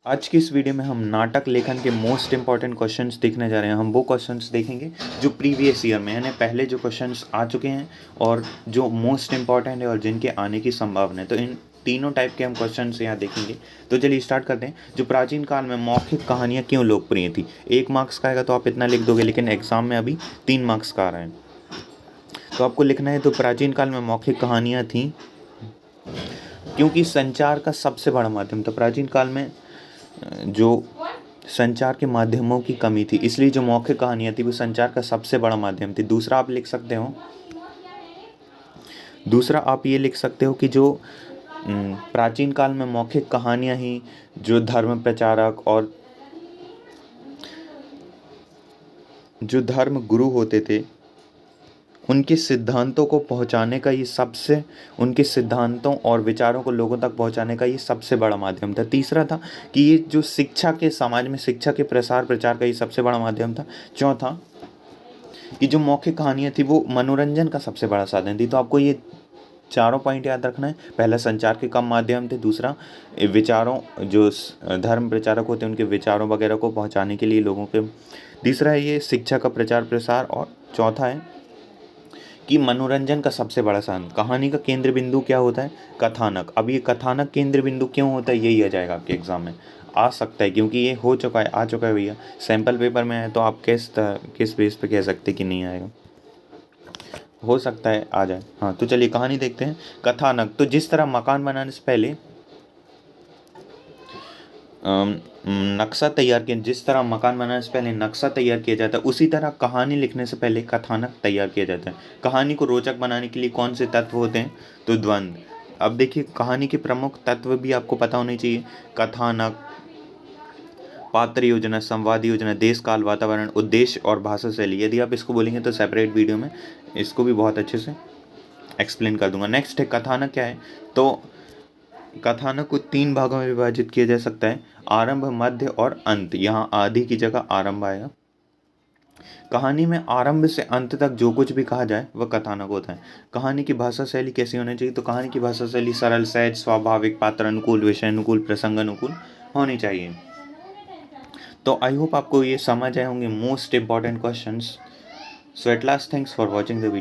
आज की इस वीडियो में हम नाटक लेखन के मोस्ट इंपॉर्टेंट क्वेश्चंस देखने जा रहे हैं। हम वो क्वेश्चंस देखेंगे जो प्रीवियस ईयर में यानी पहले जो क्वेश्चंस आ चुके हैं और जो मोस्ट इंपॉर्टेंट है और जिनके आने की संभावना है। तो इन तीनों टाइप के हम क्वेश्चंस यहाँ देखेंगे। तो चलिए स्टार्ट करते हैं। जो प्राचीन काल में मौखिक कहानियाँ क्यों लोकप्रिय थी? 1 मार्क्स का आएगा तो आप इतना लिख दोगे, लेकिन एग्जाम में अभी 3 मार्क्स का आ रहा है तो आपको लिखना है। तो प्राचीन काल में मौखिक कहानियाँ थीं क्योंकि संचार का सबसे बड़ा माध्यम था। प्राचीन काल में जो संचार के माध्यमों की कमी थी, इसलिए जो मौखिक कहानियाँ थी वो संचार का सबसे बड़ा माध्यम थी। दूसरा आप लिख सकते हो, दूसरा आप ये लिख सकते हो कि जो प्राचीन काल में मौखिक कहानियाँ ही जो धर्म प्रचारक और जो धर्म गुरु होते थे उनके सिद्धांतों को पहुंचाने का ये सबसे उनके सिद्धांतों और विचारों को लोगों तक पहुंचाने का ये सबसे बड़ा माध्यम था। तीसरा था कि ये जो शिक्षा के समाज में शिक्षा के प्रसार प्रचार का ये सबसे बड़ा माध्यम था। चौथा कि जो मौखिक कहानियाँ थी वो मनोरंजन का सबसे बड़ा साधन थी। तो आपको ये चारों पॉइंट याद रखना है। पहला, संचार के कम माध्यम थे। दूसरा, विचारों जो धर्म प्रचारक होते हैं उनके विचारों वगैरह को पहुंचाने के लिए लोगों के। तीसरा है ये शिक्षा का प्रचार प्रसार। और चौथा है कि मनोरंजन का सबसे बड़ा साधन। कहानी का केंद्र बिंदु क्या होता है? कथानक। अब ये कथानक केंद्र बिंदु क्यों होता है, यही आ जाएगा आपके एग्जाम में, आ सकता है क्योंकि ये हो चुका है, आ चुका है भैया, सैम्पल पेपर में है। तो आप किस बेस पे कह सकते कि नहीं आएगा, हो सकता है आ जाए। हाँ, तो चलिए कहानी देखते हैं। कथानक, तो जिस तरह मकान बनाने से पहले नक्शा तैयार किया, जिस तरह मकान बनाने से पहले नक्शा तैयार किया जाता है, उसी तरह कहानी लिखने से पहले कथानक तैयार किया जाता है। कहानी को रोचक बनाने के लिए कौन से तत्व होते हैं? तो द्वंद्व। अब देखिए, कहानी के प्रमुख तत्व भी आपको पता होने चाहिए। कथानक, पात्र योजना, संवाद योजना, देश काल, वातावरण, उद्देश्य और भाषा शैली। यदि आप इसको बोलेंगे तो सेपरेट वीडियो में इसको भी बहुत अच्छे से एक्सप्लेन कर दूंगा। नेक्स्ट है कथानक क्या है? तो कथानक को 3 भागों में विभाजित किया जा सकता है, आरंभ, मध्य और अंत। यहाँ आदि की जगह आरंभ आएगा। कहानी में आरंभ से अंत तक जो कुछ भी कहा जाए वह कथानक होता है। कहानी की भाषा शैली कैसी होनी चाहिए? तो कहानी की भाषा शैली सरल, सहज, स्वाभाविक, पात्र अनुकूल, विषय अनुकूल, प्रसंग अनुकूल होनी चाहिए। तो आई होप आपको ये समझ आए होंगे most important questions. So at last, thanks for watching the video.